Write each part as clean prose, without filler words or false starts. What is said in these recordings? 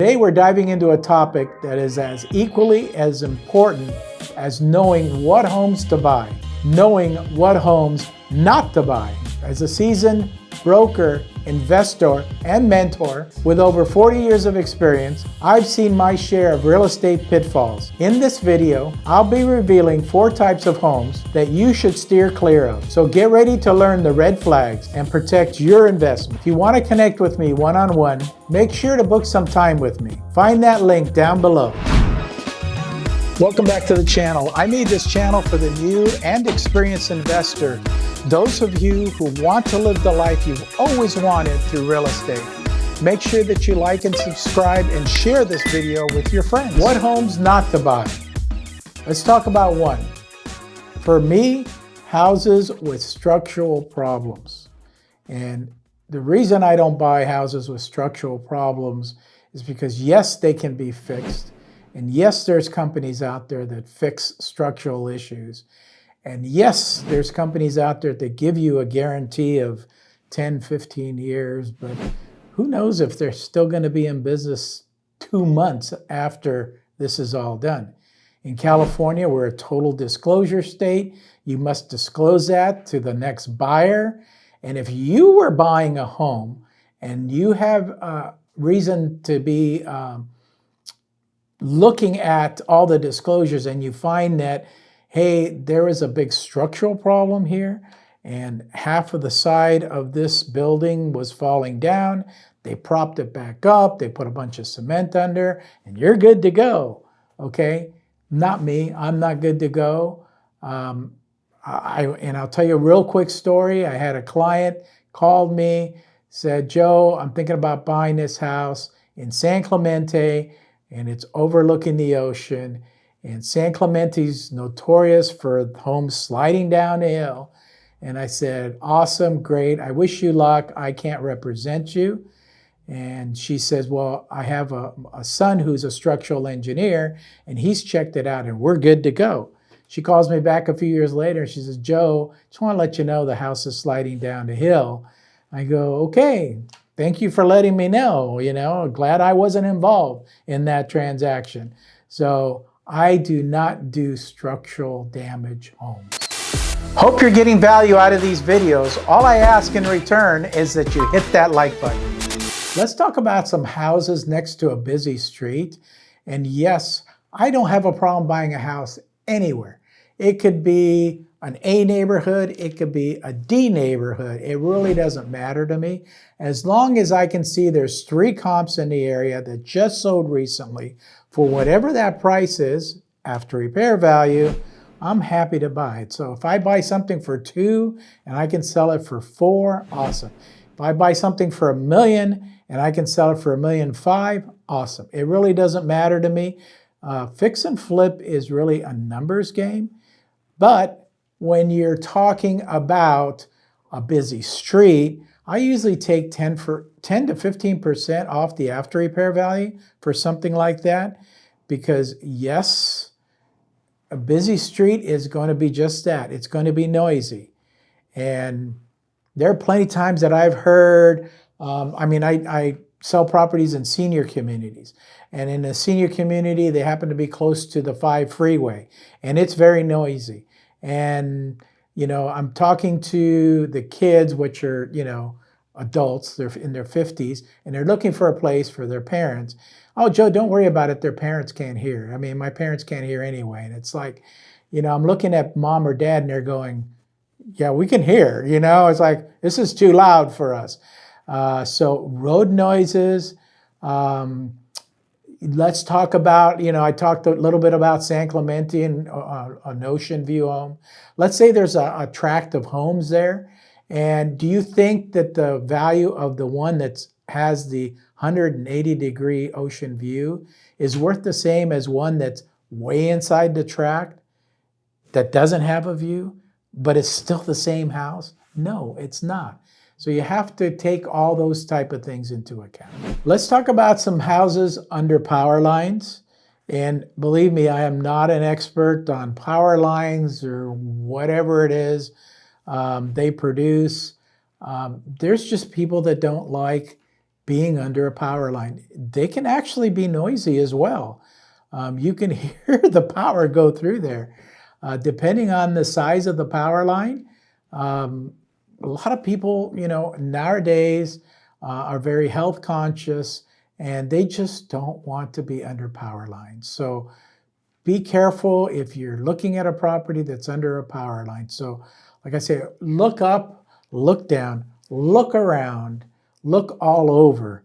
Today we're diving into a topic that is as equally as important as knowing what homes to buy, knowing what homes not to buy. As a seasoned broker, investor, and mentor with over 40 years of experience, I've seen my share of real estate pitfalls. In this video, I'll be revealing 4 types of homes that you should steer clear of. So get ready to learn the red flags and protect your investment. If you want to connect with me one-on-one, make sure to book some time with me. Find that link down below. Welcome back to the channel. I made this channel for the new and experienced investor. Those of you who want to live the life you've always wanted through real estate. Make sure that you like and subscribe and share this video with your friends. What homes not to buy? Let's talk about one. For me, houses with structural problems. And the reason I don't buy houses with structural problems is because yes, they can be fixed. And yes, there's companies out there that fix structural issues. And yes, there's companies out there that give you a guarantee of 10, 15 years, but who knows if they're still going to be in business 2 months after this is all done. In California, we're a total disclosure state. You must disclose that to the next buyer. And if you were buying a home and you have reason to be looking at all the disclosures and you find that hey, there is a big structural problem here, and half of the side of this building was falling down. They propped it back up, they put a bunch of cement under, and you're good to go, okay? Not me, I'm not good to go. And I'll tell you a real quick story. I had a client called me, said, Joe, I'm thinking about buying this house in San Clemente, and it's overlooking the ocean. And San Clemente's notorious for homes sliding down the hill. And I said, awesome, great. I wish you luck. I can't represent you. And she says, well, I have a son who's a structural engineer, and he's checked it out, and we're good to go. She calls me back a few years later, and she says, Joe, just want to let you know the house is sliding down the hill. I go, okay, thank you for letting me know. Glad I wasn't involved in that transaction. So I do not do structural damage homes. Hope you're getting value out of these videos. All I ask in return is that you hit that like button. Let's talk about some houses next to a busy street. And yes, I don't have a problem buying a house anywhere. It could be an A neighborhood, it could be a D neighborhood. It really doesn't matter to me. As long as I can see there's 3 comps in the area that just sold recently for whatever that price is after repair value, I'm happy to buy it. So if I buy something for 2 and I can sell it for 4, awesome. If I buy something for $1 million and I can sell it for $1.5 million, awesome. It really doesn't matter to me. Fix and flip is really a numbers game. But when you're talking about a busy street, I usually take 10 to 15% off the after repair value for something like that. Because yes, a busy street is going to be just that. It's going to be noisy. And there are plenty of times that I've heard, I sell properties in senior communities. And in a senior community, they happen to be close to the 5 freeway. And it's very noisy. And I'm talking to the kids, which are, adults, they're in their 50s, and they're looking for a place for their parents. Oh, Joe, don't worry about it. Their parents can't hear. My parents can't hear anyway. And it's like, I'm looking at mom or dad and they're going, yeah, we can hear, it's like, this is too loud for us. So road noises, let's talk about, I talked a little bit about San Clemente and an ocean view home. Let's say there's a tract of homes there. And do you think that the value of the one that has the 180-degree ocean view is worth the same as one that's way inside the tract that doesn't have a view, but it's still the same house? No, it's not. So you have to take all those type of things into account. Let's talk about some houses under power lines. And believe me, I am not an expert on power lines or whatever it is they produce. There's just people that don't like being under a power line. They can actually be noisy as well. You can hear the power go through there. Depending on the size of the power line, a lot of people, nowadays are very health conscious, and they just don't want to be under power lines. So be careful if you're looking at a property that's under a power line. So like I say, look up, look down, look around, look all over,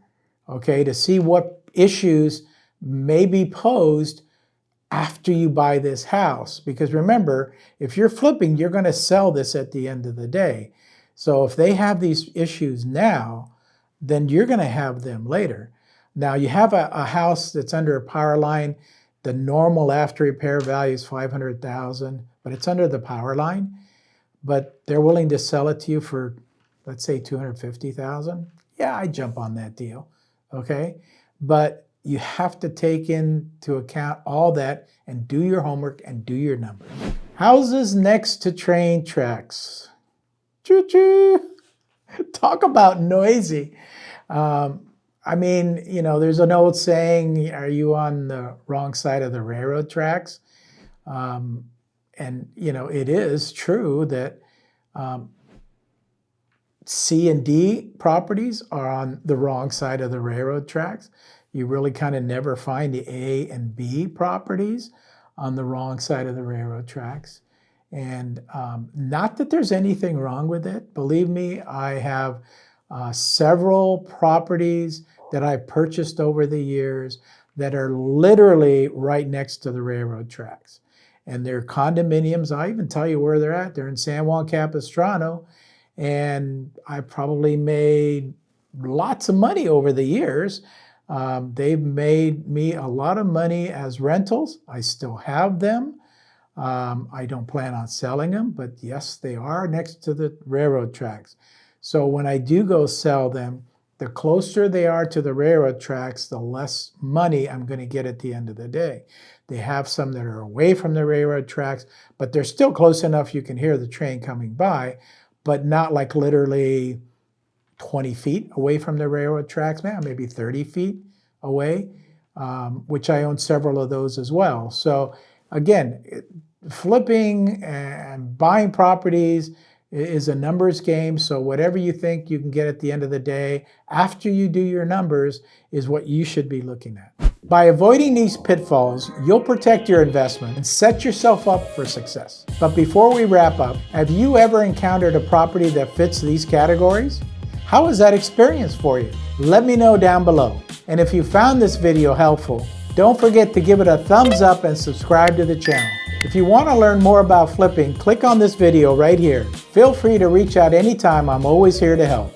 okay, to see what issues may be posed after you buy this house. Because remember, if you're flipping, you're going to sell this at the end of the day. So if they have these issues now, then you're going to have them later. Now you have a house that's under a power line. The normal after repair value is $500,000, but it's under the power line. But they're willing to sell it to you for, let's say, $250,000. Yeah, I jump on that deal, okay? But you have to take into account all that and do your homework and do your numbers. Houses next to train tracks. Choo-choo. Talk about noisy. I mean, there's an old saying, are you on the wrong side of the railroad tracks? And, it is true that C and D properties are on the wrong side of the railroad tracks. You really kind of never find the A and B properties on the wrong side of the railroad tracks. And not that there's anything wrong with it. Believe me, I have several properties that I purchased over the years that are literally right next to the railroad tracks. And they're condominiums. I'll even tell you where they're at. They're in San Juan Capistrano. And I probably made lots of money over the years. They've made me a lot of money as rentals. I still have them. I don't plan on selling them, but yes, they are next to the railroad tracks. So when I do go sell them, the closer they are to the railroad tracks, the less money I'm going to get at the end of the day. They have some that are away from the railroad tracks, but they're still close enough you can hear the train coming by, but not like literally 20 feet away from the railroad tracks, maybe 30 feet away, which I own several of those as well. So again, flipping and buying properties is a numbers game. So whatever you think you can get at the end of the day, after you do your numbers, is what you should be looking at. By avoiding these pitfalls, you'll protect your investment and set yourself up for success. But before we wrap up, have you ever encountered a property that fits these categories? How was that experience for you? Let me know down below. And if you found this video helpful, don't forget to give it a thumbs up and subscribe to the channel. If you want to learn more about flipping, click on this video right here. Feel free to reach out anytime. I'm always here to help.